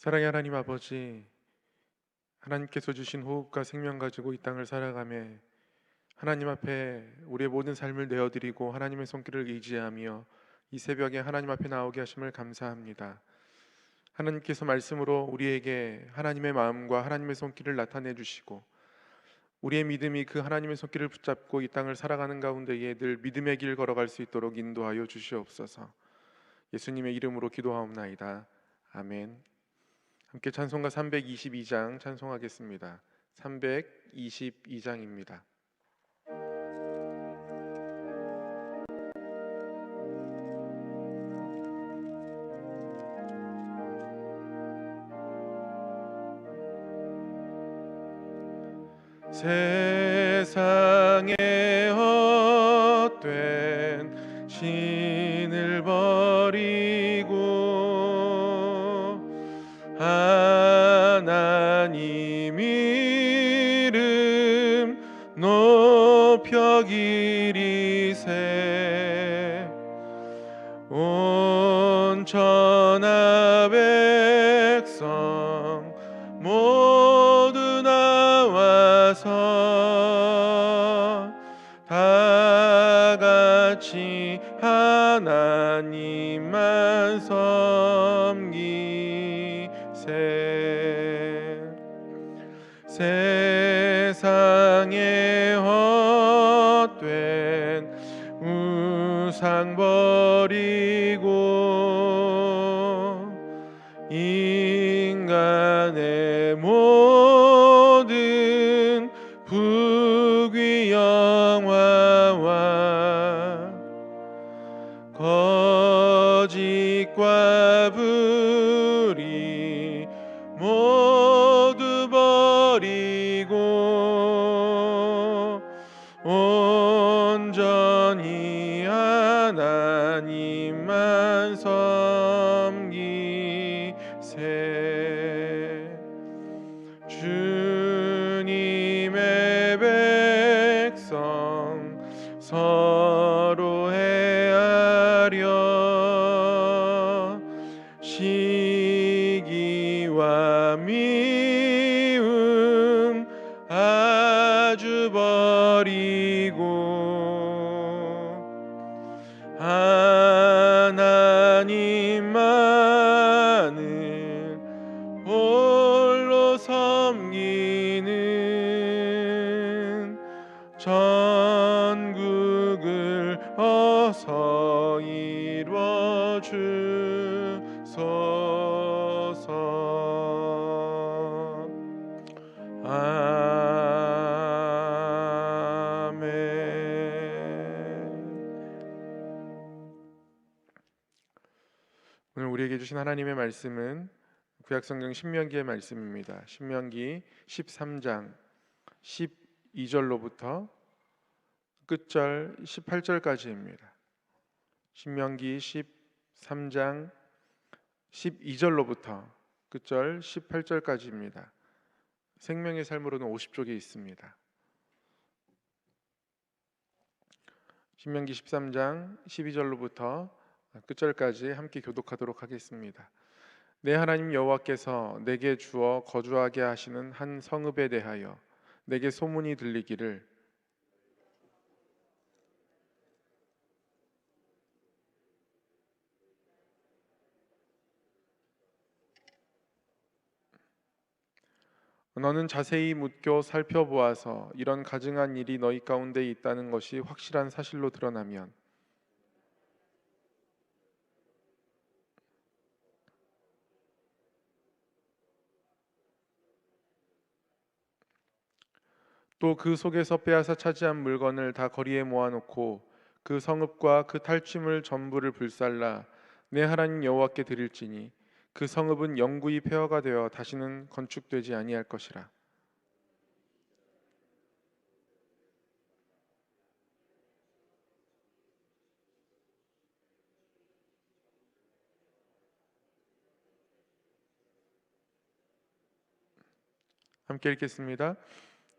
사랑의 하나님 아버지, 하나님께서 주신 호흡과 생명 가지고 이 땅을 살아가매 하나님 앞에 우리의 모든 삶을 내어드리고 하나님의 손길을 의지하며 이 새벽에 하나님 앞에 나오게 하심을 감사합니다. 하나님께서 말씀으로 우리에게 하나님의 마음과 하나님의 손길을 나타내 주시고 우리의 믿음이 그 하나님의 손길을 붙잡고 이 땅을 살아가는 가운데에 늘 믿음의 길 걸어갈 수 있도록 인도하여 주시옵소서. 예수님의 이름으로 기도하옵나이다. 아멘. 함께 찬송가 322장 찬송하겠습니다. 322장입니다. 세상에 헛된 신을 버리고 하나님 이름 높여 기리세 온 천하 백성 모두 나와서 다 같이 하나님만 섬기세 세상에 헛된 우상 버리고 인간의 모든 부귀 영화와 거짓과 불의 모두 버리고 온전히 하나님만 섬기세 주님의 백성 서로 헤아려 시기와 미움 아주 버리고 하나님만을 홀로 섬기는 전국을 어서 이루어 주소서. 오늘 우리에게 주신 하나님의 말씀은 구약성경 신명기의 말씀입니다. 신명기 13장 12절로부터 끝절 18절까지입니다. 신명기 13장 12절로부터 끝절 18절까지입니다. 생명의 삶으로는 50쪽에 있습니다. 신명기 13장 12절로부터 끝절까지 함께 교독하도록 하겠습니다. 내 하나님 여호와께서 내게 주어 거주하게 하시는 한 성읍에 대하여 내게 소문이 들리기를 너는 자세히 묻고 살펴보아서 이런 가증한 일이 너희 가운데 있다는 것이 확실한 사실로 드러나면 또 그 속에서 빼앗아 차지한 물건을 다 거리에 모아놓고 그 성읍과 그 탈취물 전부를 불살라 내 하나님 여호와께 드릴지니 그 성읍은 영구히 폐허가 되어 다시는 건축되지 아니할 것이라. 함께 읽겠습니다.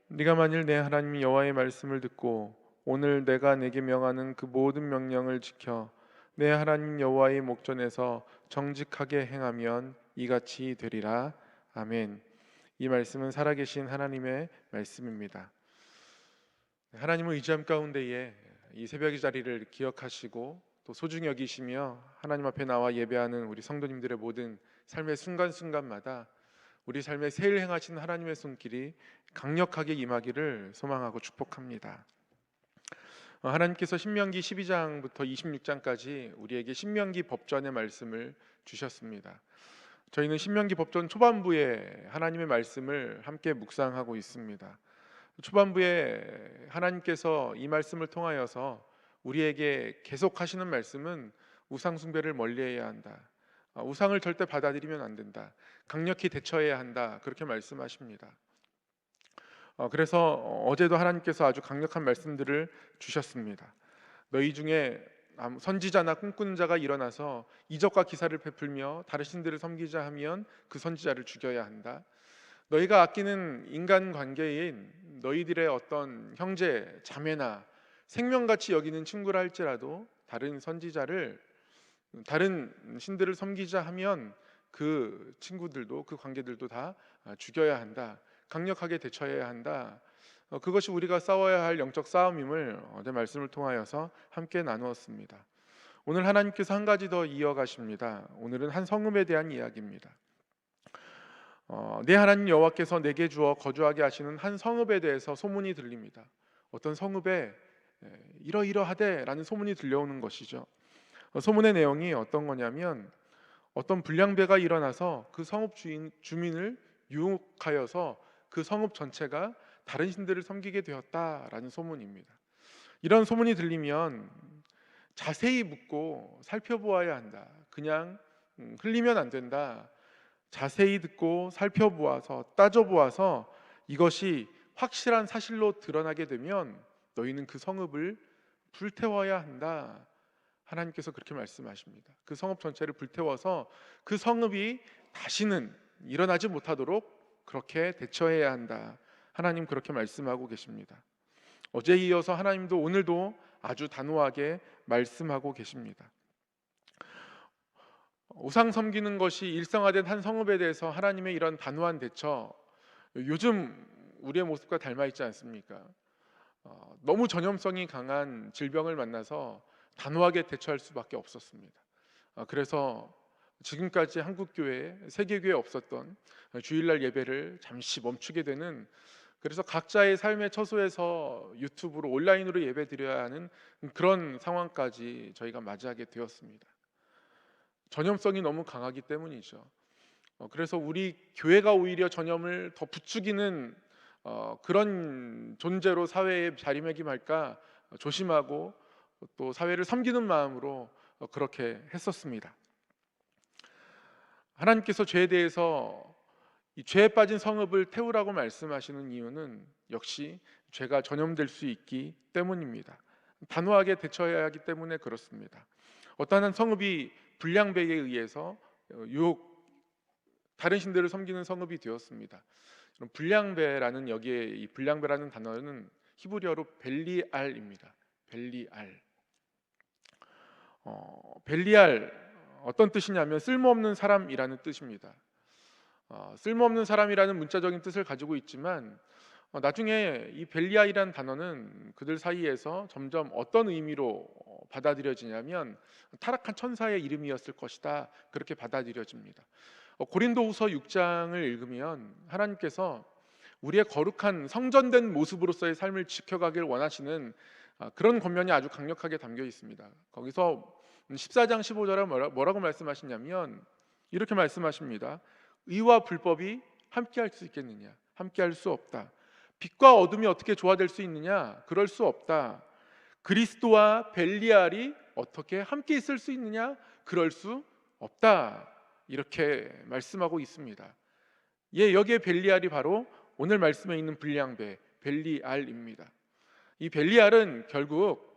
네가 만일 내 하나님 여호와의 말씀을 듣고 오늘 내가 내게 명하는 그 모든 명령을 지켜 내 하나님 여호와의 목전에서 정직하게 행하면 이같이 되리라. 아멘. 이 말씀은 살아계신 하나님의 말씀입니다. 하나님을 의지함 가운데에 이 새벽의 자리를 기억하시고 또 소중히 여기시며 하나님 앞에 나와 예배하는 우리 성도님들의 모든 삶의 순간순간마다 우리 삶에 새일 행하신 하나님의 손길이 강력하게 임하기를 소망하고 축복합니다. 하나님께서 신명기 12장부터 26장까지 우리에게 신명기 법전의 말씀을 주셨습니다. 저희는 신명기 법전 초반부에 하나님의 말씀을 함께 묵상하고 있습니다. 초반부에 하나님께서 이 말씀을 통하여서 우리에게 계속하시는 말씀은 우상 숭배를 멀리해야 한다. 우상을 절대 받아들이면 안 된다. 강력히 대처해야 한다. 그렇게 말씀하십니다. 그래서 어제도 하나님께서 아주 강력한 말씀들을 주셨습니다. 너희 중에 선지자나 꿈꾸는 자가 일어나서 이적과 기사를 베풀며 다른 신들을 섬기자 하면 그 선지자를 죽여야 한다. 너희가 아끼는 인간관계인 너희들의 어떤 형제, 자매나 생명같이 여기는 친구라 할지라도 다른 선지자를, 다른 신들을 섬기자 하면 그 친구들도, 그 관계들도 다 죽여야 한다. 강력하게 대처해야 한다. 그것이 우리가 싸워야 할 영적 싸움임을 어제 말씀을 통하여서 함께 나누었습니다. 오늘 하나님께서 한 가지 더 이어가십니다. 오늘은 한 성읍에 대한 이야기입니다. 내 하나님 여호와께서 내게 주어 거주하게 하시는 한 성읍에 대해서 소문이 들립니다. 어떤 성읍에 이러이러하대라는 소문이 들려오는 것이죠. 소문의 내용이 어떤 거냐면 어떤 불량배가 일어나서 그 성읍 주민을 유혹하여서 그 성읍 전체가 다른 신들을 섬기게 되었다라는 소문입니다. 이런 소문이 들리면 자세히 묻고 살펴보아야 한다. 그냥 흘리면 안 된다. 자세히 듣고 살펴보아서 따져보아서 이것이 확실한 사실로 드러나게 되면 너희는 그 성읍을 불태워야 한다. 하나님께서 그렇게 말씀하십니다. 그 성읍 전체를 불태워서 그 성읍이 다시는 일어나지 못하도록 그렇게 대처해야 한다. 하나님 그렇게 말씀하고 계십니다. 어제에 이어서 하나님도 오늘도 아주 단호하게 말씀하고 계십니다. 우상 섬기는 것이 일상화된 한 성읍에 대해서 하나님의 이런 단호한 대처, 요즘 우리의 모습과 닮아 있지 않습니까? 너무 전염성이 강한 질병을 만나서 단호하게 대처할 수밖에 없었습니다. 그래서 지금까지 한국교회, 세계교회에 없었던 주일날 예배를 잠시 멈추게 되는, 그래서 각자의 삶의 처소에서 유튜브로 온라인으로 예배 드려야 하는 그런 상황까지 저희가 맞이하게 되었습니다. 전염성이 너무 강하기 때문이죠. 그래서 우리 교회가 오히려 전염을 더 부추기는 그런 존재로 사회에 자리매김할까 조심하고 또 사회를 섬기는 마음으로 그렇게 했었습니다. 하나님께서 죄에 대해서 이 죄에 빠진 성읍을 태우라고 말씀하시는 이유는 역시 죄가 전염될 수 있기 때문입니다. 단호하게 대처해야 하기 때문에 그렇습니다. 어떠한 성읍이 불량배에 의해서 다른 신들을 섬기는 성읍이 되었습니다. 불량배라는, 여기에 이 불량배라는 단어는 히브리어로 벨리알입니다. 벨리알. 벨리알 어떤 뜻이냐면 쓸모없는 사람이라는 뜻입니다. 쓸모없는 사람이라는 문자적인 뜻을 가지고 있지만 나중에 이 벨리알이라는 단어는 그들 사이에서 점점 어떤 의미로 받아들여지냐면 타락한 천사의 이름이었을 것이다, 그렇게 받아들여집니다. 고린도후서 6장을 읽으면 하나님께서 우리의 거룩한 성전된 모습으로서의 삶을 지켜가길 원하시는 그런 권면이 아주 강력하게 담겨 있습니다. 거기서 14장 15절에 뭐라고 말씀하시냐면 이렇게 말씀하십니다. 의와 불법이 함께할 수 있겠느냐? 함께할 수 없다. 빛과 어둠이 어떻게 조화될 수 있느냐? 그럴 수 없다. 그리스도와 벨리알이 어떻게 함께 있을 수 있느냐? 그럴 수 없다. 이렇게 말씀하고 있습니다. 여기에 벨리알이 바로 오늘 말씀에 있는 불량배 벨리알입니다. 이 벨리알은 결국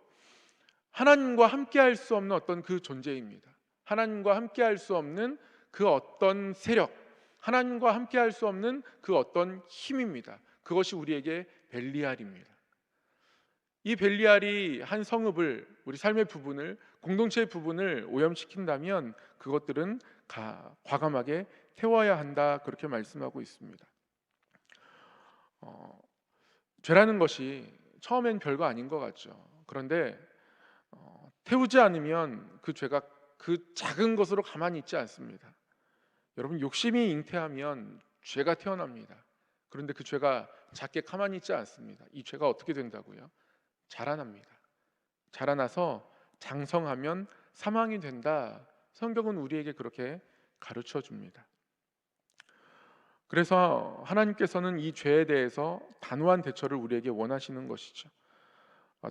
하나님과 함께할 수 없는 어떤 그 존재입니다. 하나님과 함께할 수 없는 그 어떤 세력, 하나님과 함께할 수 없는 그 어떤 힘입니다. 그것이 우리에게 벨리알입니다. 이 벨리알이 한 성읍을, 우리 삶의 부분을, 공동체의 부분을 오염시킨다면 그것들은 과감하게 태워야 한다 그렇게 말씀하고 있습니다. 죄라는 것이 처음엔 별거 아닌 것 같죠. 그런데 태우지 않으면 그 죄가 그 작은 것으로 가만히 있지 않습니다. 여러분, 욕심이 잉태하면 죄가 태어납니다. 그런데 그 죄가 작게 가만히 있지 않습니다. 이 죄가 어떻게 된다고요? 자라납니다. 자라나서 장성하면 사망이 된다. 성경은 우리에게 그렇게 가르쳐 줍니다. 그래서 하나님께서는 이 죄에 대해서 단호한 대처를 우리에게 원하시는 것이죠.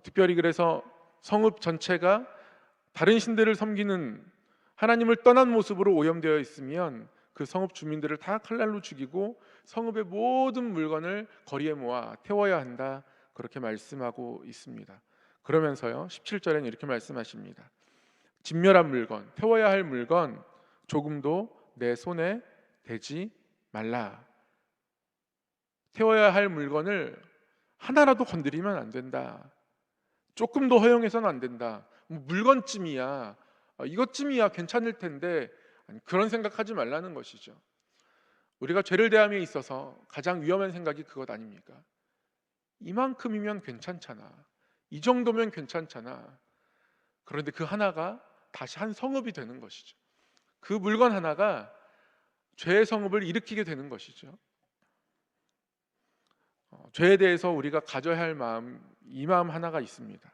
특별히 그래서 성읍 전체가 다른 신들을 섬기는 하나님을 떠난 모습으로 오염되어 있으면 그 성읍 주민들을 다 칼날로 죽이고 성읍의 모든 물건을 거리에 모아 태워야 한다 그렇게 말씀하고 있습니다. 그러면서요 17절에는 이렇게 말씀하십니다. 진멸한 물건, 태워야 할 물건 조금도 내 손에 대지 말라. 태워야 할 물건을 하나라도 건드리면 안 된다. 조금도 허용해서는 안 된다. 물건쯤이야, 이것쯤이야 괜찮을 텐데, 그런 생각하지 말라는 것이죠. 우리가 죄를 대함에 있어서 가장 위험한 생각이 그것 아닙니까? 이만큼이면 괜찮잖아, 이 정도면 괜찮잖아. 그런데 그 하나가 다시 한 성읍이 되는 것이죠. 그 물건 하나가 죄의 성읍을 일으키게 되는 것이죠. 죄에 대해서 우리가 가져야 할 마음, 이 마음 하나가 있습니다.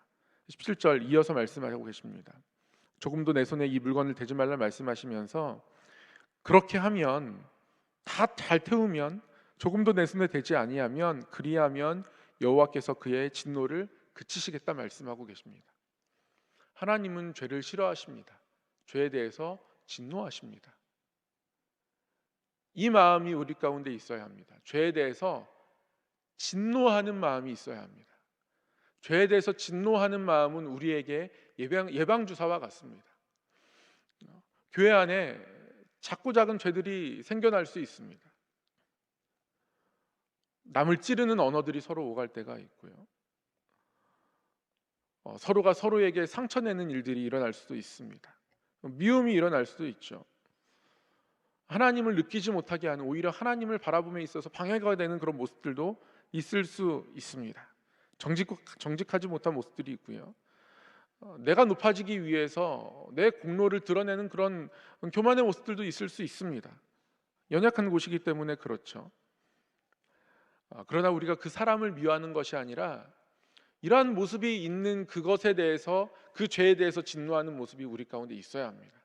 17절 이어서 말씀하고 계십니다. 조금도 내 손에 이 물건을 대지 말라 말씀하시면서, 그렇게 하면, 다 잘 태우면, 조금도 내 손에 대지 아니하면, 그리하면 여호와께서 그의 진노를 그치시겠다 말씀하고 계십니다. 하나님은 죄를 싫어하십니다. 죄에 대해서 진노하십니다. 이 마음이 우리 가운데 있어야 합니다. 죄에 대해서 진노하는 마음이 있어야 합니다. 죄에 대해서 진노하는 마음은 우리에게 예방주사와 같습니다. 교회 안에 작고 작은 죄들이 생겨날 수 있습니다. 남을 찌르는 언어들이 서로 오갈 때가 있고요. 서로가 서로에게 상처내는 일들이 일어날 수도 있습니다. 미움이 일어날 수도 있죠. 하나님을 느끼지 못하게 하는, 오히려 하나님을 바라봄에 있어서 방해가 되는 그런 모습들도 있을 수 있습니다. 정직하지 못한 모습들이 있고요. 내가 높아지기 위해서 내 공로를 드러내는 그런 교만의 모습들도 있을 수 있습니다. 연약한 곳이기 때문에 그렇죠. 그러나 우리가 그 사람을 미워하는 것이 아니라 이러한 모습이 있는 그것에 대해서, 그 죄에 대해서 진노하는 모습이 우리 가운데 있어야 합니다.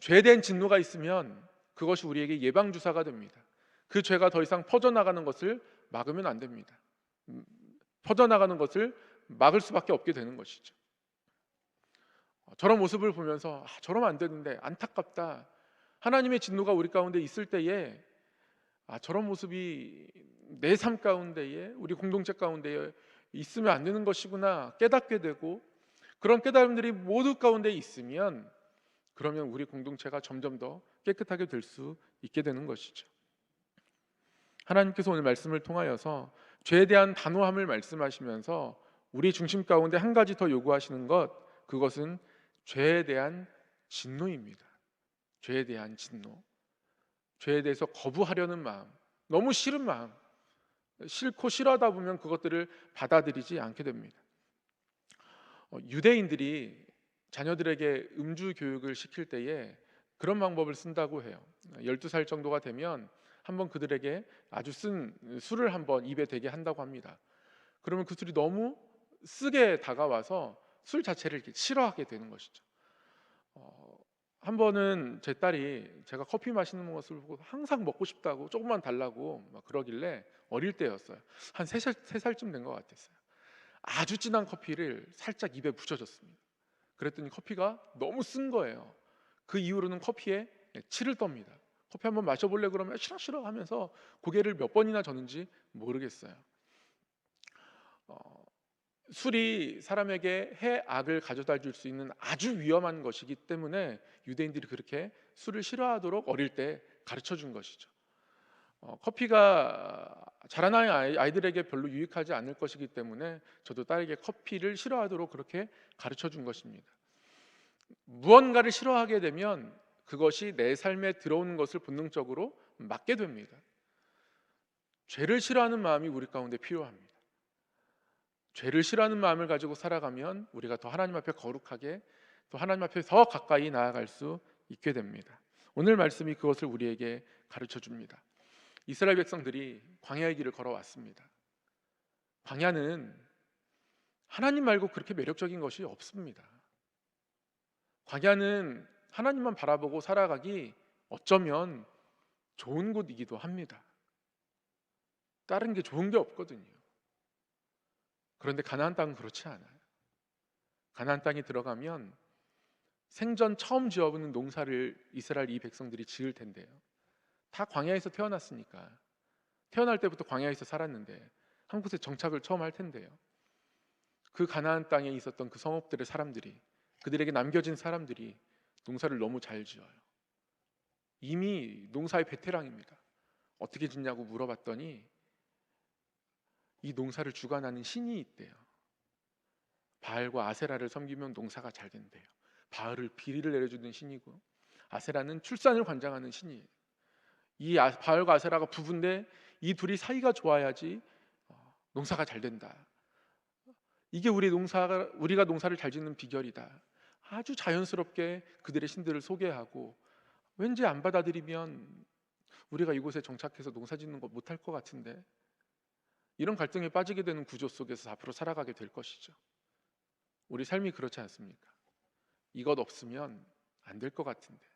죄에 대한 진노가 있으면 그것이 우리에게 예방주사가 됩니다. 그 죄가 더 이상 퍼져나가는 것을 막으면 안 됩니다. 퍼져나가는 것을 막을 수밖에 없게 되는 것이죠. 저런 모습을 보면서 저러면 안 되는데 안타깝다. 하나님의 진노가 우리 가운데 있을 때에 저런 모습이 내 삶 가운데에, 우리 공동체 가운데에 있으면 안 되는 것이구나 깨닫게 되고, 그런 깨달음들이 모두 가운데 있으면, 그러면 우리 공동체가 점점 더 깨끗하게 될 수 있게 되는 것이죠. 하나님께서 오늘 말씀을 통하여서 죄에 대한 단호함을 말씀하시면서 우리 중심 가운데 한 가지 더 요구하시는 것, 그것은 죄에 대한 진노입니다. 죄에 대한 진노, 죄에 대해서 거부하려는 마음, 너무 싫은 마음, 싫고 싫어하다 보면 그것들을 받아들이지 않게 됩니다. 유대인들이 자녀들에게 음주 교육을 시킬 때에 그런 방법을 쓴다고 해요. 12살 정도가 되면 한번 그들에게 아주 쓴 술을 한번 입에 대게 한다고 합니다. 그러면 그 술이 너무 쓰게 다가와서 술 자체를 이렇게 싫어하게 되는 것이죠. 한 번은 제 딸이 제가 커피 마시는 것을 보고 항상 먹고 싶다고 조금만 달라고 막 그러길래, 어릴 때였어요. 한 3살쯤 된 것 같았어요. 아주 진한 커피를 살짝 입에 붙여줬습니다. 그랬더니 커피가 너무 쓴 거예요. 그 이후로는 커피에 치를 떱니다. 커피 한번 마셔볼래 그러면 싫어 싫어 하면서 고개를 몇 번이나 젓는지 모르겠어요. 술이 사람에게 해악을 가져다 줄 수 있는 아주 위험한 것이기 때문에 유대인들이 그렇게 술을 싫어하도록 어릴 때 가르쳐 준 것이죠. 커피가 자라나는 아이들에게 별로 유익하지 않을 것이기 때문에 저도 딸에게 커피를 싫어하도록 그렇게 가르쳐 준 것입니다. 무언가를 싫어하게 되면 그것이 내 삶에 들어오는 것을 본능적으로 막게 됩니다. 죄를 싫어하는 마음이 우리 가운데 필요합니다. 죄를 싫어하는 마음을 가지고 살아가면 우리가 더 하나님 앞에 거룩하게, 또 하나님 앞에 더 가까이 나아갈 수 있게 됩니다. 오늘 말씀이 그것을 우리에게 가르쳐 줍니다. 이스라엘 백성들이 광야의 길을 걸어왔습니다. 광야는 하나님 말고 그렇게 매력적인 것이 없습니다. 광야는 하나님만 바라보고 살아가기 어쩌면 좋은 곳이기도 합니다. 다른 게 좋은 게 없거든요. 그런데 가나안 땅은 그렇지 않아요. 가나안 땅에 들어가면 생전 처음 지어보는 농사를 이스라엘 이 백성들이 지을 텐데요. 다 광야에서 태어났으니까, 태어날 때부터 광야에서 살았는데 한 곳에 정착을 처음 할 텐데요. 그 가나안 땅에 있었던 그 성읍들의 사람들이, 그들에게 남겨진 사람들이 농사를 너무 잘 지어요. 이미 농사의 베테랑입니다. 어떻게 짓냐고 물어봤더니 이 농사를 주관하는 신이 있대요. 바알과 아세라를 섬기면 농사가 잘 된대요. 바알을 비리를 내려주는 신이고, 아세라는 출산을 관장하는 신이에요. 이 바알과 아세라가 부부인데 이 둘이 사이가 좋아야지 농사가 잘 된다. 이게 우리가 농사를 잘 짓는 비결이다. 아주 자연스럽게 그들의 신들을 소개하고, 왠지 안 받아들이면 우리가 이곳에 정착해서 농사 짓는 거 못할 것 같은데, 이런 갈등에 빠지게 되는 구조 속에서 앞으로 살아가게 될 것이죠. 우리 삶이 그렇지 않습니까? 이것 없으면 안 될 것 같은데,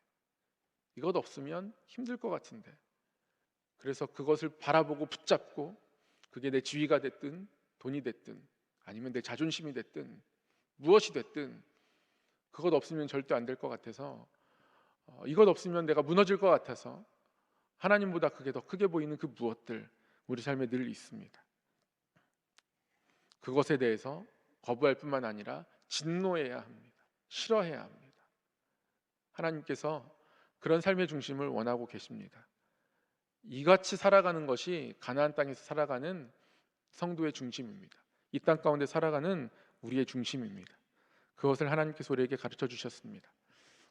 이것 없으면 힘들 것 같은데, 그래서 그것을 바라보고 붙잡고, 그게 내 지위가 됐든 돈이 됐든 아니면 내 자존심이 됐든 무엇이 됐든 그것 없으면 절대 안 될 것 같아서, 이것 없으면 내가 무너질 것 같아서 하나님보다 그게 더 크게 보이는 그 무엇들 우리 삶에 늘 있습니다. 그것에 대해서 거부할 뿐만 아니라 진노해야 합니다. 싫어해야 합니다. 하나님께서 그런 삶의 중심을 원하고 계십니다. 이같이 살아가는 것이 가나안 땅에서 살아가는 성도의 중심입니다. 이 땅 가운데 살아가는 우리의 중심입니다. 그것을 하나님께서 우리에게 가르쳐 주셨습니다.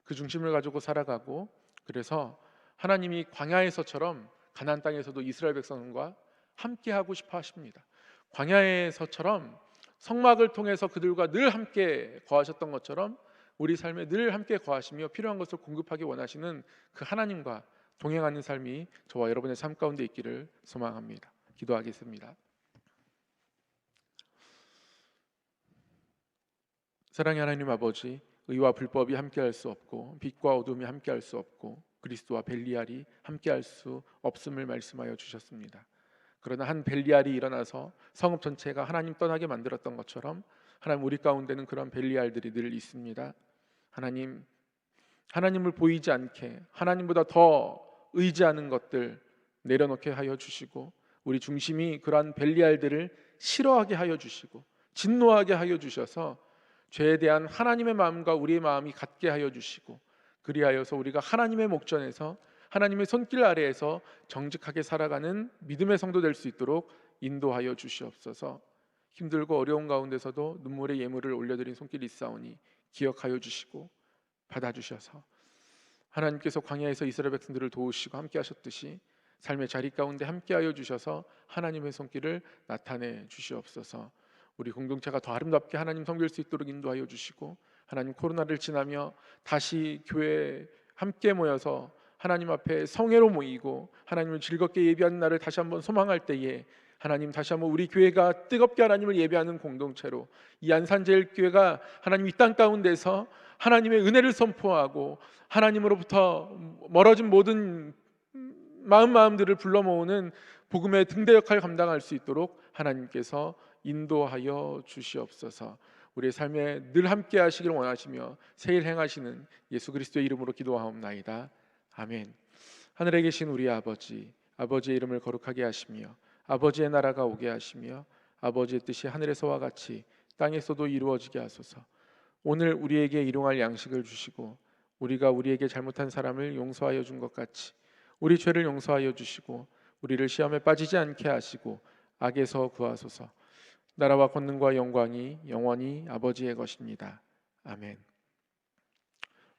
그 중심을 가지고 살아가고, 그래서 하나님이 광야에서처럼 가나안 땅에서도 이스라엘 백성과 함께 하고 싶어 하십니다. 광야에서처럼 성막을 통해서 그들과 늘 함께 거하셨던 것처럼 우리 삶에 늘 함께 거하시며 필요한 것을 공급하기 원하시는 그 하나님과 동행하는 삶이 저와 여러분의 삶 가운데 있기를 소망합니다. 기도하겠습니다. 사랑의 하나님 아버지, 의와 불법이 함께할 수 없고 빛과 어둠이 함께할 수 없고 그리스도와 벨리알이 함께할 수 없음을 말씀하여 주셨습니다. 그러나 한 벨리알이 일어나서 성읍 전체가 하나님 떠나게 만들었던 것처럼 하나님, 우리 가운데는 그런 벨리알들이 늘 있습니다. 하나님, 하나님을 보이지 않게 하나님보다 더 의지하는 것들 내려놓게 하여 주시고, 우리 중심이 그러한 벨리알들을 싫어하게 하여 주시고 진노하게 하여 주셔서 죄에 대한 하나님의 마음과 우리의 마음이 같게 하여 주시고, 그리하여서 우리가 하나님의 목전에서 하나님의 손길 아래에서 정직하게 살아가는 믿음의 성도 될 수 있도록 인도하여 주시옵소서. 힘들고 어려운 가운데서도 눈물의 예물을 올려드린 손길이 있사오니 기억하여 주시고 받아주셔서 하나님께서 광야에서 이스라엘 백성들을 도우시고 함께 하셨듯이 삶의 자리 가운데 함께하여 주셔서 하나님의 손길을 나타내 주시옵소서. 우리 공동체가 더 아름답게 하나님 섬길 수 있도록 인도하여 주시고, 하나님, 코로나를 지나며 다시 교회에 함께 모여서 하나님 앞에 성회로 모이고 하나님을 즐겁게 예배하는 날을 다시 한번 소망할 때에 하나님, 다시 한번 우리 교회가 뜨겁게 하나님을 예배하는 공동체로, 이 안산제일교회가 하나님 이 땅 가운데서 하나님의 은혜를 선포하고 하나님으로부터 멀어진 모든 마음들을 불러 모으는 복음의 등대 역할을 감당할 수 있도록 하나님께서 인도하여 주시옵소서. 우리의 삶에 늘 함께 하시기를 원하시며 세일 행하시는 예수 그리스도의 이름으로 기도하옵나이다. 아멘. 하늘에 계신 우리 아버지, 아버지의 이름을 거룩하게 하시며 아버지의 나라가 오게 하시며 아버지의 뜻이 하늘에서와 같이 땅에서도 이루어지게 하소서. 오늘 우리에게 일용할 양식을 주시고 우리가 우리에게 잘못한 사람을 용서하여 준 것 같이 우리 죄를 용서하여 주시고 우리를 시험에 빠지지 않게 하시고 악에서 구하소서. 나라와 권능과 영광이 영원히 아버지의 것입니다. 아멘.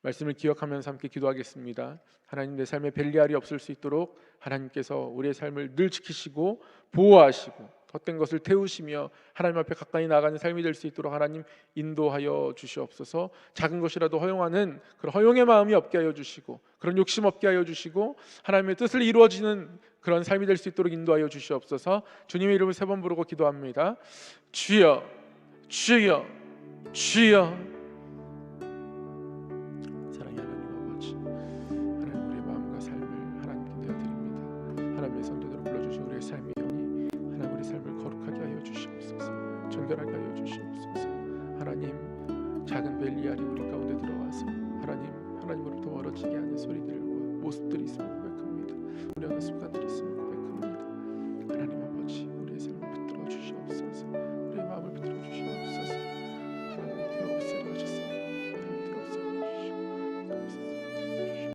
말씀을 기억하면서 함께 기도하겠습니다. 하나님, 내 삶에 벨리알이 없을 수 있도록 하나님께서 우리의 삶을 늘 지키시고 보호하시고 헛된 것을 태우시며 하나님 앞에 가까이 나가는 삶이 될 수 있도록 하나님 인도하여 주시옵소서. 작은 것이라도 허용하는 그런 허용의 마음이 없게 하여 주시고 그런 욕심 없게 하여 주시고 하나님의 뜻을 이루어지는 그런 삶이 될 수 있도록 인도하여 주시옵소서. 주님의 이름을 3번 부르고 기도합니다. 주여, 주여, 주여. 사랑의 하나님 아버지, 하나님 우리의 마음과 삶을 하나님께 내어드립니다. 하나님의 선대로 불러주신 우리의 삶이 영이 하나님 우리 삶을 거룩하게 하여 주시옵소서. 정결하게 하여 주시옵소서. 하나님, 작은 벨리알이 우리 가운데 들어와서 하나님으로부터 멀어지게 하는 소리들과 모습들이 있음을 고백합니다. 우리 하나 순간들이 있음을